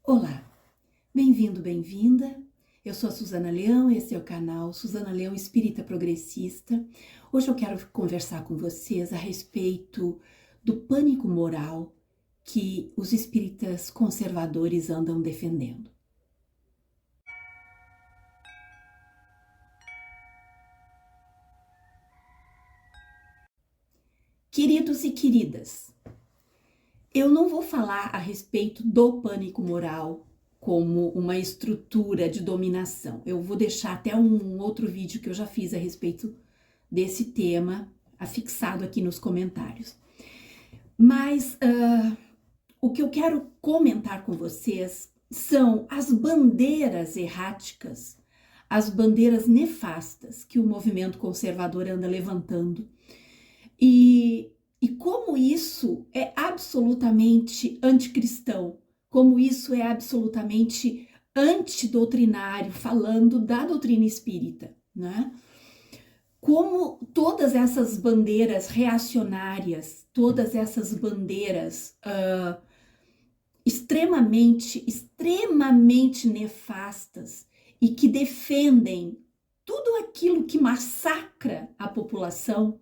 Olá, bem-vindo, bem-vinda. Eu sou a Suzana Leão, esse é o canal Suzana Leão Espírita Progressista. Hoje eu quero conversar com vocês a respeito do pânico moral que os espíritas conservadores andam defendendo. Queridos e queridas, eu não vou falar a respeito do pânico moral como uma estrutura de dominação. Eu vou deixar até um outro vídeo que eu já fiz a respeito desse tema, afixado aqui nos comentários. Mas o que eu quero comentar com vocês são as bandeiras erráticas, as bandeiras nefastas que o movimento conservador anda levantando. E como isso é absolutamente anticristão, como isso é absolutamente antidoutrinário, falando da doutrina espírita, né? Como todas essas bandeiras reacionárias, todas essas bandeiras extremamente nefastas e que defendem tudo aquilo que massacra a população,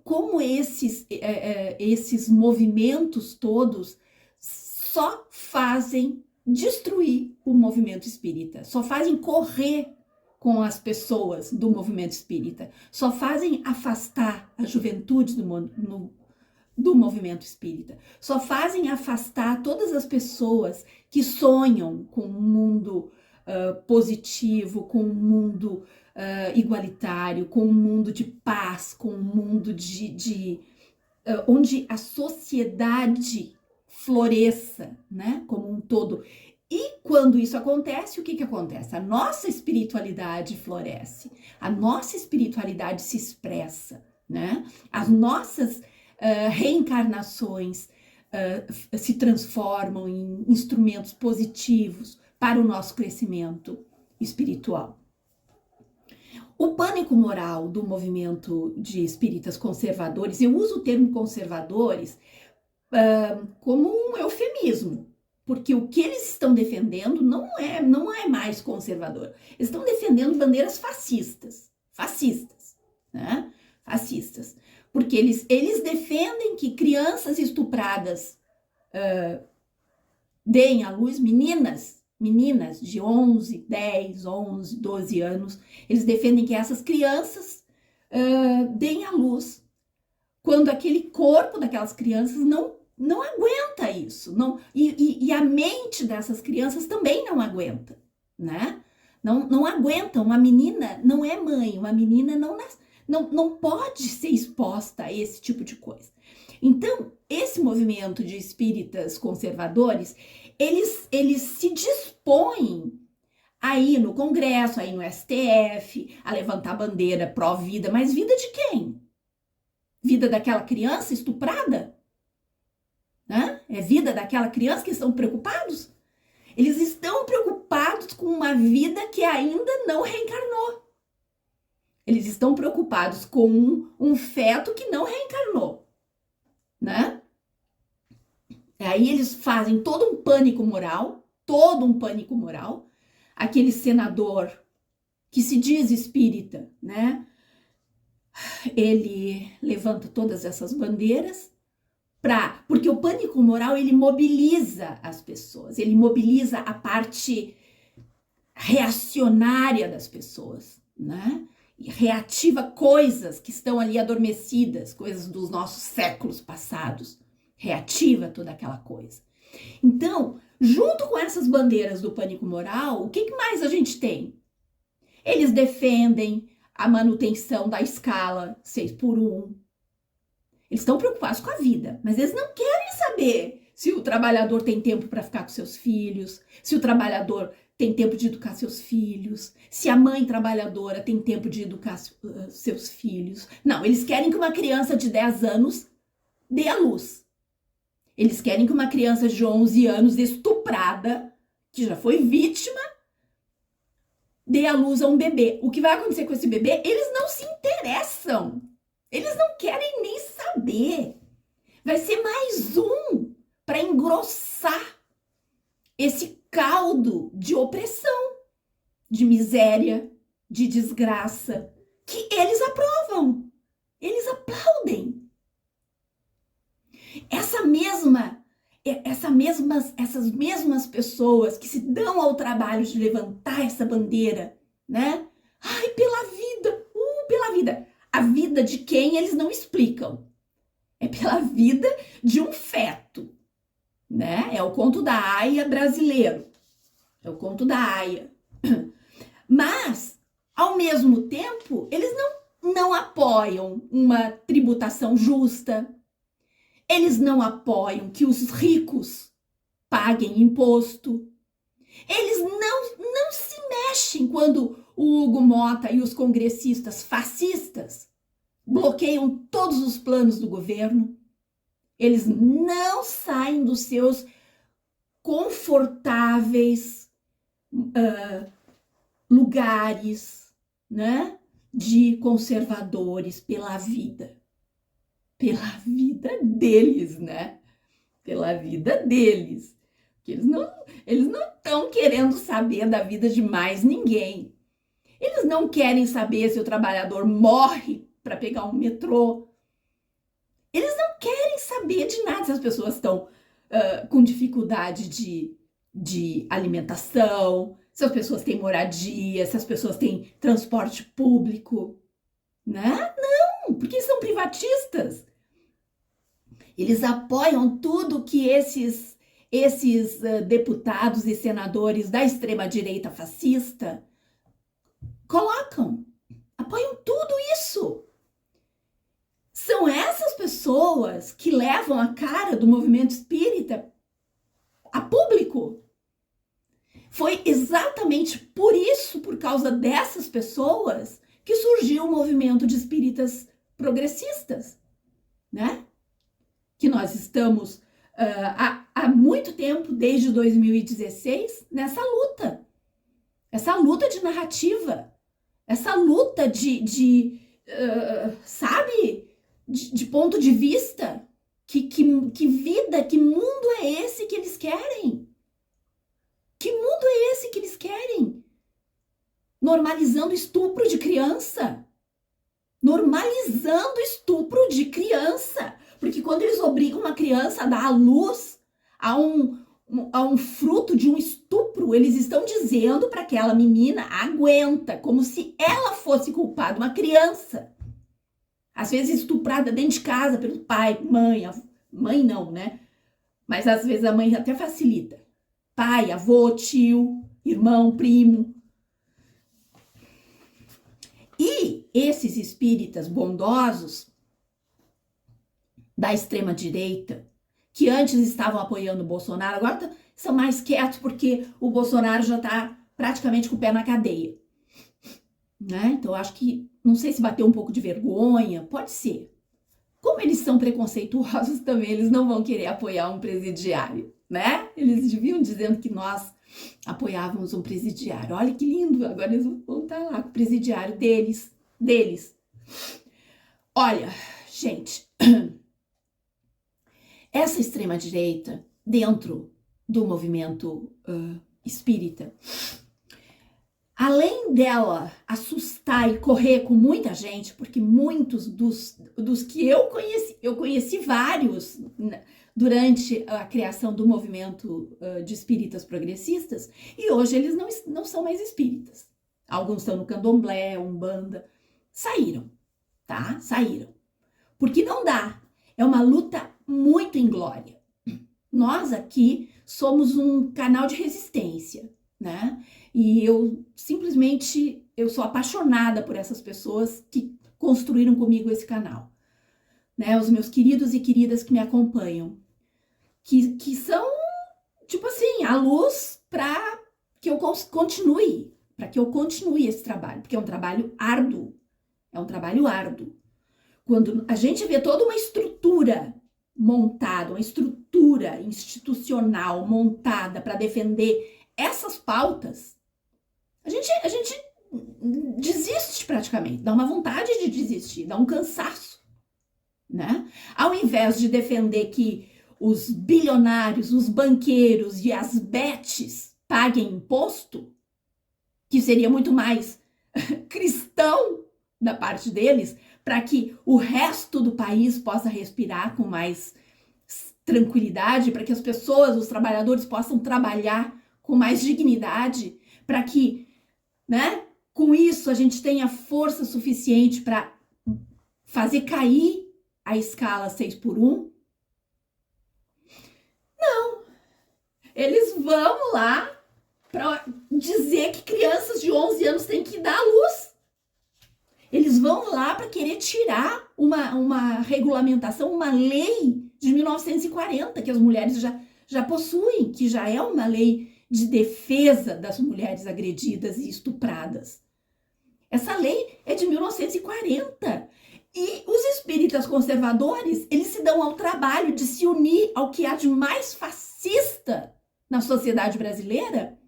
como esses movimentos todos só fazem destruir o movimento espírita, só fazem correr com as pessoas do movimento espírita, só fazem afastar a juventude do movimento espírita, só fazem afastar todas as pessoas que sonham com um mundo positivo, com um mundo igualitário, com um mundo de paz, com um mundo onde a sociedade floresça, né, como um todo. E quando isso acontece, o que acontece? A nossa espiritualidade floresce, a nossa espiritualidade se expressa, né? As nossas reencarnações se transformam em instrumentos positivos para o nosso crescimento espiritual. O pânico moral do movimento de espíritas conservadores, eu uso o termo conservadores como um eufemismo, porque o que eles estão defendendo não é mais conservador. Eles estão defendendo bandeiras fascistas, né? Fascistas, porque eles defendem que crianças estupradas deem à luz, meninas de 11, 10, 11, 12 anos, eles defendem que essas crianças deem à luz, quando aquele corpo daquelas crianças não aguenta isso, e a mente dessas crianças também não aguenta, né? Não aguenta, uma menina não é mãe, uma menina não pode ser exposta a esse tipo de coisa. Então, esse movimento de espíritas conservadores, eles se dispõem a ir no Congresso, a ir no STF, a levantar bandeira pró-vida, mas vida de quem? Vida daquela criança estuprada? Né? É vida daquela criança que estão preocupados? Eles estão preocupados com uma vida que ainda não reencarnou. Eles estão preocupados com um feto que não reencarnou, né? Aí eles fazem todo um pânico moral, aquele senador que se diz espírita, né? Ele levanta todas essas bandeiras porque o pânico moral, ele mobiliza as pessoas, ele mobiliza a parte reacionária das pessoas, né? E reativa coisas que estão ali adormecidas, coisas dos nossos séculos passados, reativa toda aquela coisa. Então, junto com essas bandeiras do pânico moral, o que mais a gente tem? Eles defendem a manutenção da escala 6x1. Eles estão preocupados com a vida, mas eles não querem saber se o trabalhador tem tempo para ficar com seus filhos, se o trabalhador tem tempo de educar seus filhos, se a mãe trabalhadora tem tempo de educar seus filhos. Não, eles querem que uma criança de 10 anos dê à luz. Eles querem que uma criança de 11 anos estuprada, que já foi vítima, dê à luz a um bebê. O que vai acontecer com esse bebê? Eles não se interessam. Eles não querem nem saber. Vai ser mais um para engrossar esse caldo de opressão, de miséria, de desgraça, que eles aprovam, eles aplaudem. Essas mesmas pessoas que se dão ao trabalho de levantar essa bandeira, né? Ai, pela vida. A vida de quem eles não explicam. É pela vida de um feto, né? É o conto da Aia brasileiro. É o conto da Aia. Mas, ao mesmo tempo, eles não apoiam uma tributação justa. Eles não apoiam que os ricos paguem imposto. Eles não se mexem quando o Hugo Mota e os congressistas fascistas bloqueiam todos os planos do governo. Eles não saem dos seus confortáveis lugares, né, de conservadores pela vida deles, né? Pela vida deles. Porque eles não estão querendo saber da vida de mais ninguém. Eles não querem saber se o trabalhador morre para pegar um metrô. Eles não querem saber de nada se as pessoas estão com dificuldade de alimentação, se as pessoas têm moradia, se as pessoas têm transporte público, né? Não, porque são privatistas. Eles apoiam tudo que esses deputados e senadores da extrema-direita fascista colocam. Apoiam tudo isso. São essas pessoas que levam a cara do movimento espírita a público. Foi exatamente por isso, por causa dessas pessoas, que surgiu o movimento de espíritas progressistas, né? Que nós estamos há muito tempo, desde 2016, nessa luta. Essa luta de narrativa, essa luta sabe, de ponto de vista. Que vida, que mundo é esse que eles querem? Que mundo é esse que eles querem? Normalizando estupro de criança. Normalizando estupro de criança. Porque quando eles obrigam uma criança a dar à luz a um fruto de um estupro, eles estão dizendo para aquela menina, aguenta, como se ela fosse culpada, uma criança. Às vezes estuprada dentro de casa pelo pai, mãe não, né? Mas às vezes a mãe até facilita. Pai, avô, tio, irmão, primo. E esses espíritas bondosos da extrema-direita, que antes estavam apoiando o Bolsonaro, agora são mais quietos porque o Bolsonaro já está praticamente com o pé na cadeia. Né? Então, acho que, não sei se bateu um pouco de vergonha, pode ser. Como eles são preconceituosos também, eles não vão querer apoiar um presidiário, né? Eles deviam dizendo que nós apoiávamos um presidiário. Olha que lindo, agora eles vão estar lá com o presidiário deles. Olha, gente, essa extrema-direita, dentro do movimento espírita, além dela assustar e correr com muita gente, porque muitos dos que eu conheci vários durante a criação do movimento de espíritas progressistas, e hoje eles não são mais espíritas. Alguns estão no candomblé, umbanda, saíram, tá? Saíram. Porque não dá. É uma luta muito inglória. Nós aqui somos um canal de resistência, né? E eu sou apaixonada por essas pessoas que construíram comigo esse canal, né? Os meus queridos e queridas que me acompanham, que são, tipo assim, a luz para que eu continue esse trabalho, porque é um trabalho árduo, Quando a gente vê toda uma estrutura montada, uma estrutura institucional montada para defender essas pautas, a gente desiste praticamente, dá uma vontade de desistir, dá um cansaço, né? Ao invés de defender que os bilionários, os banqueiros e as betes paguem imposto, que seria muito mais cristão da parte deles, para que o resto do país possa respirar com mais tranquilidade, para que as pessoas, os trabalhadores possam trabalhar com mais dignidade, para que, né, com isso a gente tenha força suficiente para fazer cair a escala 6x1. Não, eles vão lá para dizer que crianças de 11 anos têm que dar à luz. Eles vão lá para querer tirar uma regulamentação, uma lei de 1940, que as mulheres já possuem, que já é uma lei de defesa das mulheres agredidas e estupradas. Essa lei é de 1940. E os espíritas conservadores, eles se dão ao trabalho de se unir ao que há de mais fascista na sociedade brasileira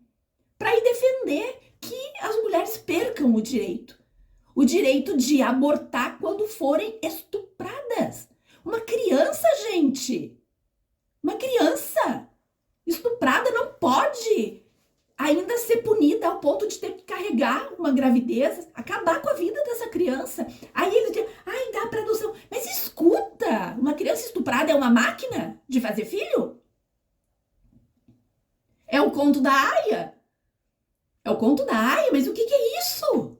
para ir defender que as mulheres percam o direito de abortar quando forem estupradas. Uma criança, gente, uma criança estuprada não pode ainda ser punida ao ponto de ter que carregar uma gravidez, acabar com a vida dessa criança. Aí eles dizem, ai, dá para adoção. Mas escuta, uma criança estuprada é uma máquina de fazer filho? É o conto da Aia. É o conto da Aia, mas o que é isso?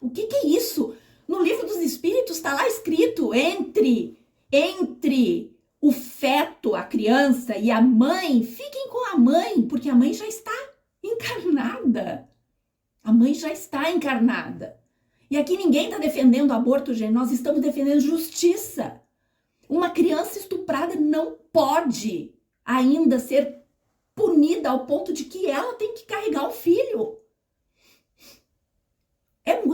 O que é isso? No livro dos espíritos está lá escrito entre o feto, a criança e a mãe, fiquem com a mãe, porque a mãe já está encarnada. A mãe já está encarnada. E aqui ninguém está defendendo aborto, gente, nós estamos defendendo justiça. Uma criança estuprada não pode ainda ser punida ao ponto de que ela tem que carregar o filho. É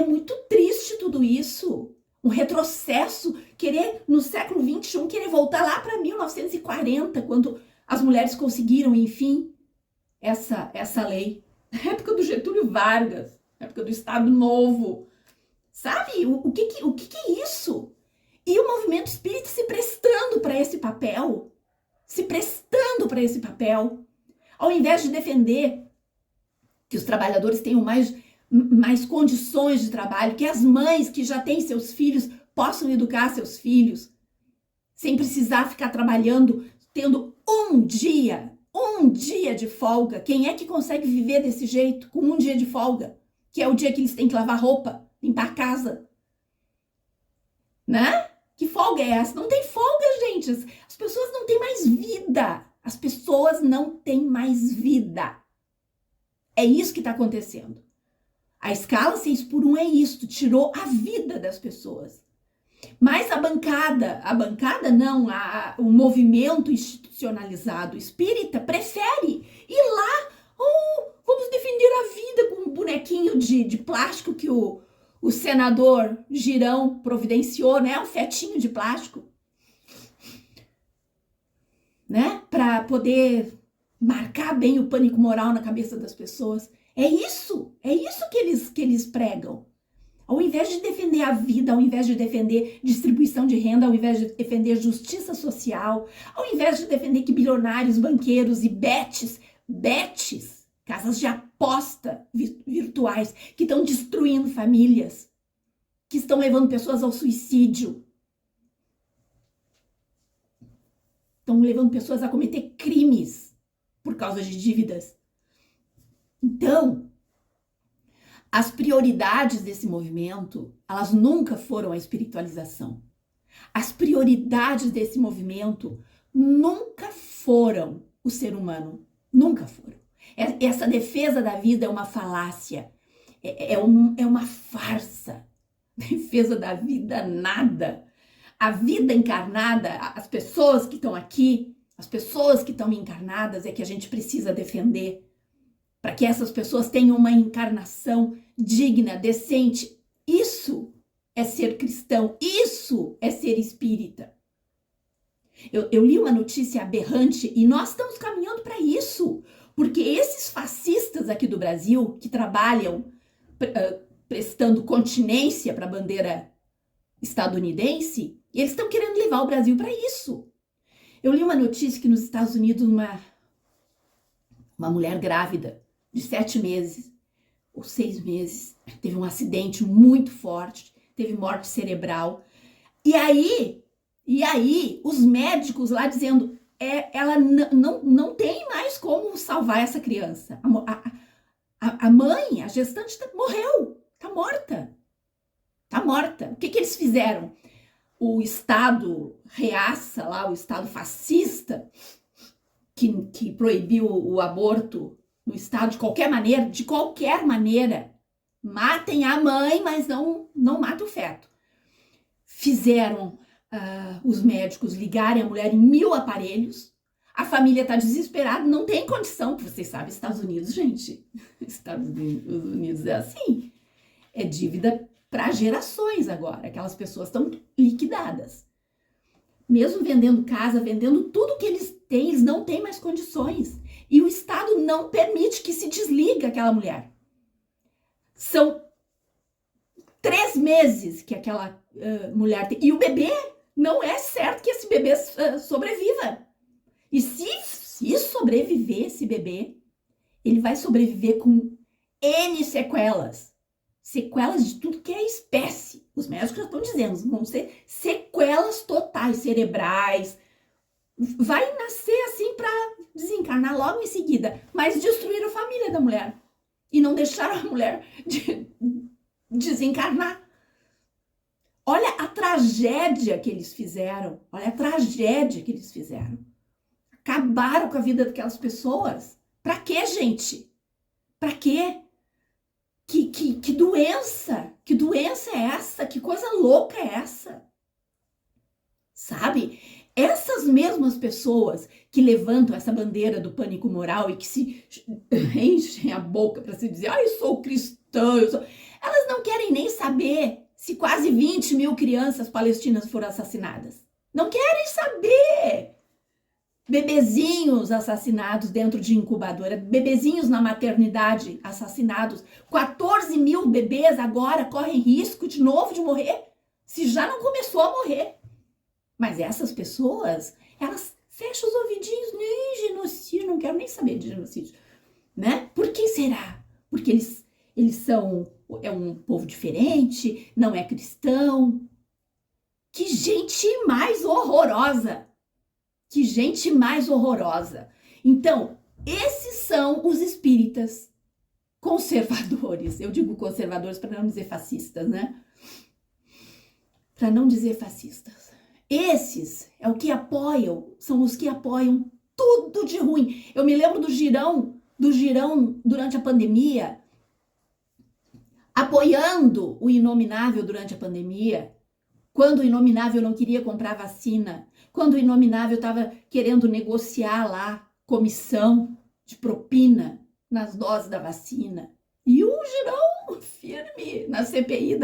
muito triste tudo isso. Um retrocesso, querer, no século XXI, querer voltar lá para 1940, quando as mulheres conseguiram, enfim, essa lei. Na época do Getúlio Vargas, na época do Estado Novo. Sabe? O que é isso? E o movimento espírita se prestando para esse papel. Se prestando para esse papel. Ao invés de defender que os trabalhadores tenham mais condições de trabalho, que as mães que já têm seus filhos possam educar seus filhos, sem precisar ficar trabalhando, tendo um dia de folga. Quem é que consegue viver desse jeito, com um dia de folga? Que é o dia que eles têm que lavar roupa, limpar a casa. Né? Que folga é essa? Não tem folga, gente. As pessoas não têm mais vida. As pessoas não têm mais vida. É isso que está acontecendo. A escala 6x1 é isso, tirou a vida das pessoas. Mas a bancada não, o movimento institucionalizado espírita prefere ir lá, vamos defender a vida com um bonequinho de plástico que o senador Girão providenciou, né? Um fetinho de plástico, né? Para poder marcar bem o pânico moral na cabeça das pessoas. É isso que eles pregam. Ao invés de defender a vida, ao invés de defender distribuição de renda, ao invés de defender justiça social, ao invés de defender que bilionários, banqueiros e betes, casas de aposta virtuais, que estão destruindo famílias, que estão levando pessoas ao suicídio, estão levando pessoas a cometer crimes por causa de dívidas. Então, as prioridades desse movimento, elas nunca foram a espiritualização. As prioridades desse movimento nunca foram o ser humano. Nunca foram. Essa defesa da vida é uma falácia. É uma farsa. Defesa da vida, nada. A vida encarnada, as pessoas que estão aqui, as pessoas que estão encarnadas é que a gente precisa defender. Para que essas pessoas tenham uma encarnação digna, decente. Isso é ser cristão, isso é ser espírita. Eu li uma notícia aberrante e nós estamos caminhando para isso, porque esses fascistas aqui do Brasil, que trabalham prestando continência para a bandeira estadunidense, E eles estão querendo levar o Brasil para isso. Eu li uma notícia que nos Estados Unidos uma mulher grávida de 7 meses ou 6 meses teve um acidente muito forte, teve morte cerebral. E aí os médicos lá dizendo, ela não tem mais como salvar essa criança. A mãe, a gestante morreu, tá morta. Tá morta. O que eles fizeram? O Estado reaça lá, o Estado fascista, que proibiu o aborto no Estado de qualquer maneira, matem a mãe, mas não matem o feto. Fizeram os médicos ligarem a mulher em 1000 aparelhos, a família tá desesperada, não tem condição, porque vocês sabem, Estados Unidos, gente, Estados Unidos é assim, é dívida para gerações agora, aquelas pessoas estão liquidadas. Mesmo vendendo casa, vendendo tudo que eles têm, eles não têm mais condições. E o Estado não permite que se desligue aquela mulher. São 3 meses que aquela mulher tem. E o bebê, não é certo que esse bebê sobreviva. E se sobreviver esse bebê, ele vai sobreviver com N sequelas. Sequelas de tudo que é espécie. Os médicos já estão dizendo, vão ser sequelas totais, cerebrais. Vai nascer assim para desencarnar logo em seguida, mas destruir a família da mulher. E não deixar a mulher desencarnar. Olha a tragédia que eles fizeram. Olha a tragédia que eles fizeram. Acabaram com a vida daquelas pessoas. Pra quê, gente? Pra quê? Que doença? Que doença é essa? Que coisa louca é essa? Sabe? Essas mesmas pessoas que levantam essa bandeira do pânico moral e que se enchem a boca para se dizer, eu sou cristã, elas não querem nem saber se quase 20 mil crianças palestinas foram assassinadas. Não querem saber. Bebezinhos assassinados dentro de incubadora, bebezinhos na maternidade assassinados. 14 mil bebês agora correm risco de novo de morrer, se já não começou a morrer. Mas essas pessoas, elas fecham os ouvidinhos, nem genocídio, não quero nem saber de genocídio, né? Por que será? Porque eles são, é um povo diferente, não é cristão. Que gente mais horrorosa! Que gente mais horrorosa! Então, esses são os espíritas conservadores. Eu digo conservadores para não dizer fascistas, né? Para não dizer fascistas. Esses é o que apoiam, são os que apoiam tudo de ruim. Eu me lembro do girão durante a pandemia, apoiando o Inominável durante a pandemia, quando o Inominável não queria comprar vacina, quando o Inominável estava querendo negociar lá comissão de propina nas doses da vacina. E o girão firme na CPI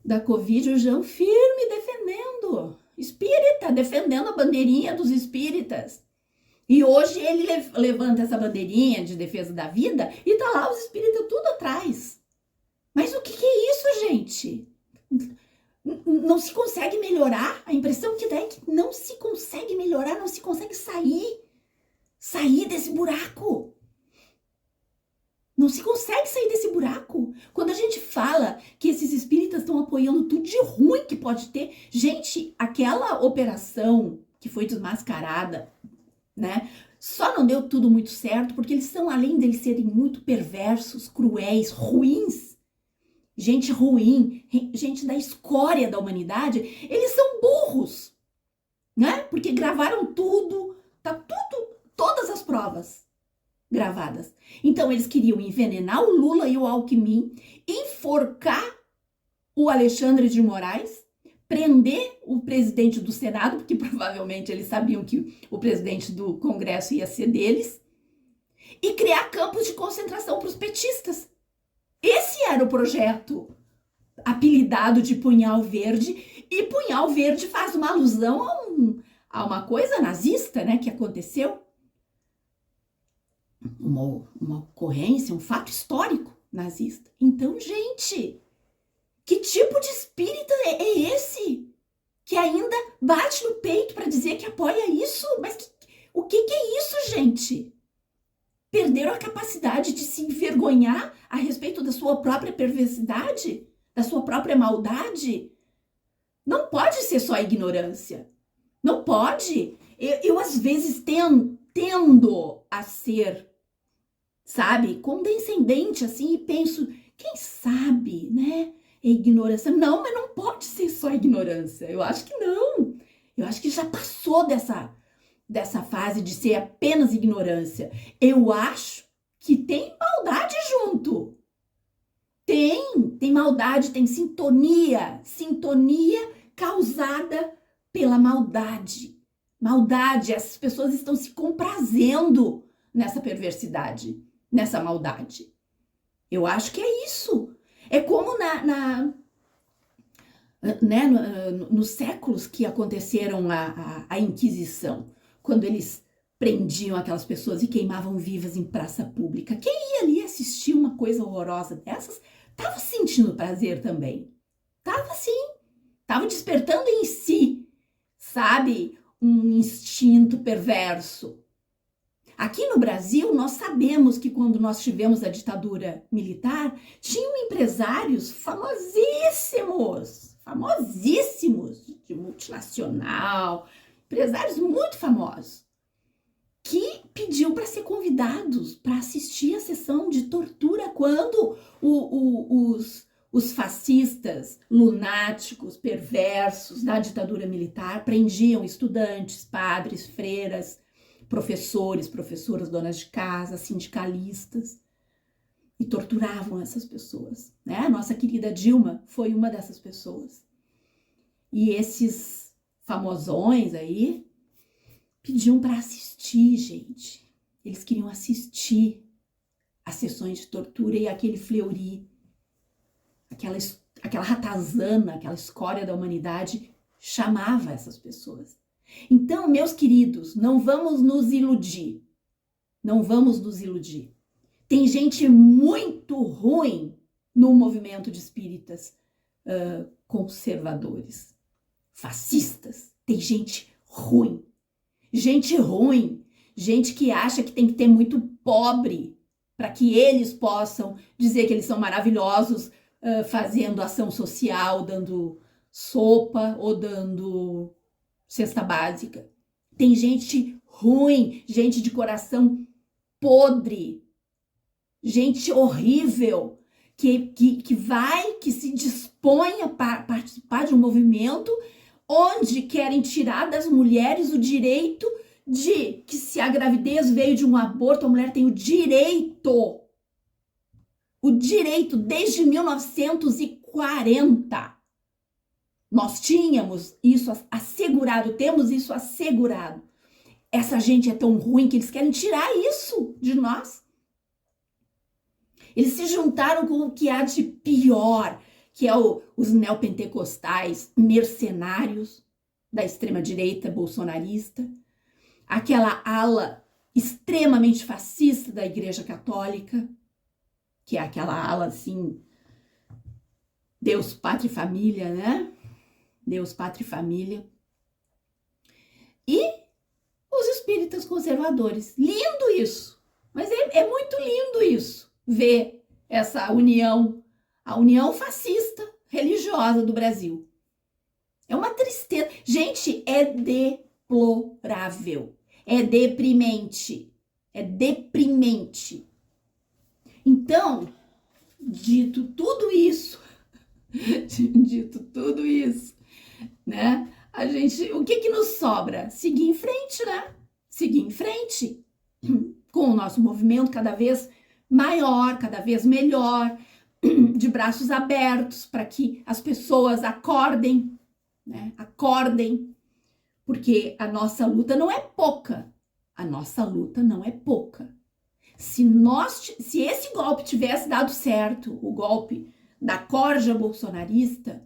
da Covid, o João firme defendendo, espírita, defendendo a bandeirinha dos espíritas. E hoje ele levanta essa bandeirinha de defesa da vida e tá lá os espíritas tudo atrás. Mas o que é isso, gente? Não se consegue melhorar? A impressão que dá é que não se consegue melhorar, não se consegue sair desse buraco. Não se consegue sair desse buraco. Quando a gente fala que esses espíritas estão apoiando tudo de ruim que pode ter, gente, aquela operação que foi desmascarada, né? Só não deu tudo muito certo porque eles são, além deles serem muito perversos, cruéis, ruins, gente ruim, gente da escória da humanidade, eles são burros, né? Porque gravaram tudo, tá tudo, todas as provas gravadas. Então eles queriam envenenar o Lula e o Alckmin, enforcar o Alexandre de Moraes, prender o presidente do Senado, porque provavelmente eles sabiam que o presidente do Congresso ia ser deles, e criar campos de concentração para os petistas. Esse era o projeto apelidado de Punhal Verde, e Punhal Verde faz uma alusão a uma coisa nazista, né, que aconteceu. Uma ocorrência, um fato histórico nazista. Então, gente, Que tipo de espírita é esse? Que ainda bate no peito para dizer que apoia isso? Mas o que é isso, gente? Perderam a capacidade de se envergonhar a respeito da sua própria perversidade? Da sua própria maldade? Não pode ser só ignorância. Não pode. Eu às vezes tendo a ser, sabe, condescendente assim e penso, quem sabe, né? É ignorância. Não, mas não pode ser só ignorância. Eu acho que não. Eu acho que já passou dessa fase de ser apenas ignorância. Eu acho que tem maldade junto. Tem maldade, tem sintonia causada pela maldade. Maldade, essas pessoas estão se comprazendo nessa perversidade, nessa maldade. Eu acho que é isso. É como né, nos séculos que aconteceram a Inquisição, quando eles prendiam aquelas pessoas e queimavam vivas em praça pública. Quem ia ali assistir uma coisa horrorosa dessas, estava sentindo prazer também. Estava sim, estava despertando em si, sabe, um instinto perverso. Aqui no Brasil, nós sabemos que quando nós tivemos a ditadura militar, tinham empresários famosíssimos de multinacional, empresários muito famosos, que pediu para ser convidados para assistir a sessão de tortura quando os fascistas, lunáticos, perversos da ditadura militar prendiam estudantes, padres, freiras, professores, professoras, donas de casa, sindicalistas, e torturavam essas pessoas, né? A nossa querida Dilma foi uma dessas pessoas. E esses famosões aí pediam para assistir, gente. Eles queriam assistir as sessões de tortura e aquele Fleury, aquela ratazana, aquela escória da humanidade, chamava essas pessoas. Então, meus queridos, não vamos nos iludir. Não vamos nos iludir. Tem gente muito ruim no movimento de espíritas conservadores, fascistas. Tem gente ruim. Gente que acha que tem que ter muito pobre para que eles possam dizer que eles são maravilhosos fazendo ação social, dando sopa ou dando cesta básica. Tem gente ruim, gente de coração podre, gente horrível, que se dispõe a participar de um movimento onde querem tirar das mulheres o direito de que, se a gravidez veio de um aborto, a mulher tem o direito desde 1940. Nós tínhamos isso assegurado, temos isso assegurado. Essa gente é tão ruim que eles querem tirar isso de nós. Eles se juntaram com o que há de pior, que é os neopentecostais mercenários da extrema-direita bolsonarista, aquela ala extremamente fascista da Igreja Católica, que é aquela ala assim, Deus, Pátria e Família, né? Deus, Pátria e Família. E os espíritas conservadores. Lindo isso, mas é muito lindo isso, ver essa união, a união fascista religiosa do Brasil. É uma tristeza. Gente, é deplorável, é deprimente, Então, dito tudo isso, né? O que nos sobra? Seguir em frente, né? Seguir em frente com o nosso movimento cada vez maior, cada vez melhor, de braços abertos para que as pessoas acordem, né? Acordem, porque a nossa luta não é pouca. Se esse golpe tivesse dado certo, o golpe da corja bolsonarista,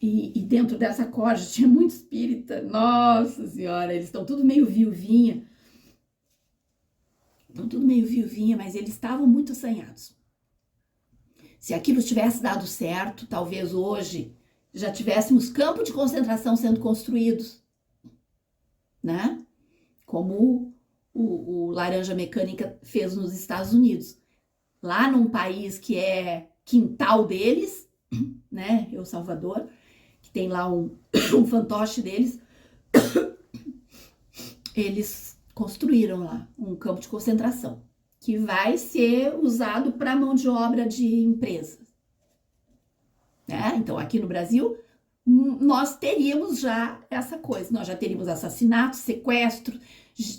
e dentro dessa corja tinha muito espírita, nossa senhora, eles estão tudo meio viuvinha, mas eles estavam muito assanhados. Se aquilo tivesse dado certo, talvez hoje já tivéssemos campos de concentração sendo construídos, né? Como o Laranja Mecânica fez nos Estados Unidos. Lá num país que é quintal deles, né? El Salvador, que tem lá um fantoche deles, eles construíram lá um campo de concentração que vai ser usado para mão de obra de empresas, né? Então, aqui no Brasil, nós teríamos já essa coisa, nós já teríamos assassinatos, sequestros,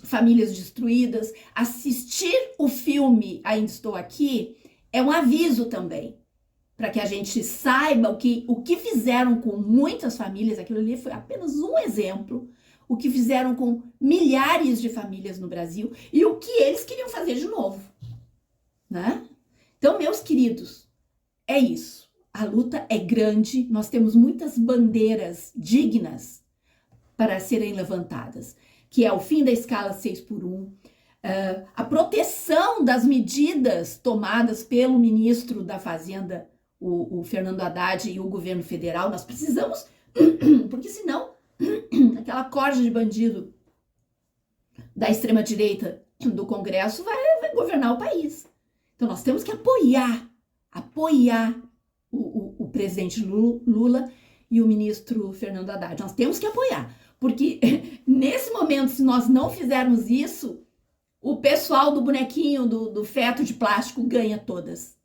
famílias destruídas. Assistir o filme Ainda Estou Aqui é um aviso também, para que a gente saiba o que fizeram com muitas famílias. Aquilo ali foi apenas um exemplo, o que fizeram com milhares de famílias no Brasil e o que eles queriam fazer de novo, né? Então, meus queridos, é isso. A luta é grande, nós temos muitas bandeiras dignas para serem levantadas, que é o fim da escala 6x1, a proteção das medidas tomadas pelo ministro da Fazenda, o Fernando Haddad, e o governo federal. Nós precisamos, porque senão aquela corja de bandido da extrema-direita do Congresso vai governar o país. Então nós temos que apoiar o presidente Lula e o ministro Fernando Haddad. Nós temos que apoiar, porque nesse momento, se nós não fizermos isso, o pessoal do bonequinho, do feto de plástico ganha todas.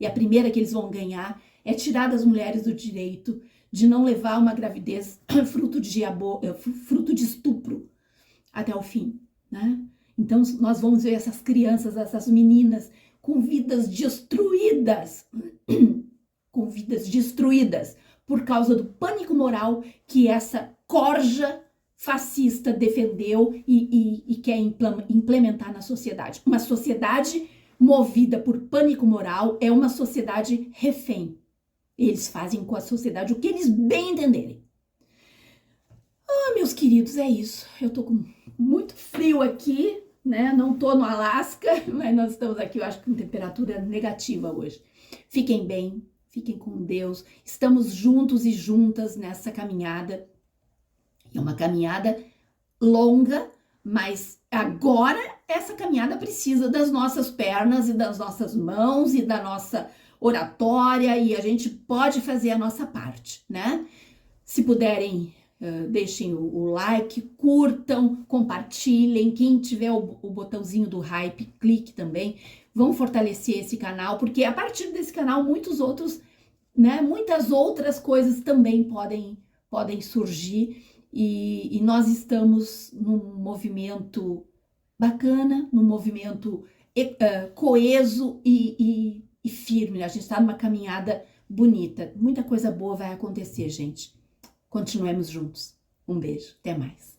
E a primeira que eles vão ganhar é tirar das mulheres do direito de não levar uma gravidez fruto de estupro até o fim, né? Então nós vamos ver essas crianças, essas meninas com vidas destruídas, por causa do pânico moral que essa corja fascista defendeu e quer implementar na sociedade. Uma sociedade movida por pânico moral é uma sociedade refém. Eles fazem com a sociedade o que eles bem entenderem. Meus queridos, é isso. Eu tô com muito frio aqui, né? Não tô no Alasca, mas nós estamos aqui, eu acho que com temperatura negativa hoje. Fiquem bem, fiquem com Deus. Estamos juntos e juntas nessa caminhada. É uma caminhada longa, mas agora essa caminhada precisa das nossas pernas e das nossas mãos e da nossa oratória, e a gente pode fazer a nossa parte, né? Se puderem, deixem o like, curtam, compartilhem. Quem tiver o botãozinho do hype, clique também. Vamos fortalecer esse canal, porque a partir desse canal muitas outras coisas também podem surgir. E nós estamos num movimento bacana, num movimento coeso e firme. A gente está numa caminhada bonita. Muita coisa boa vai acontecer, gente. Continuemos juntos. Um beijo. Até mais.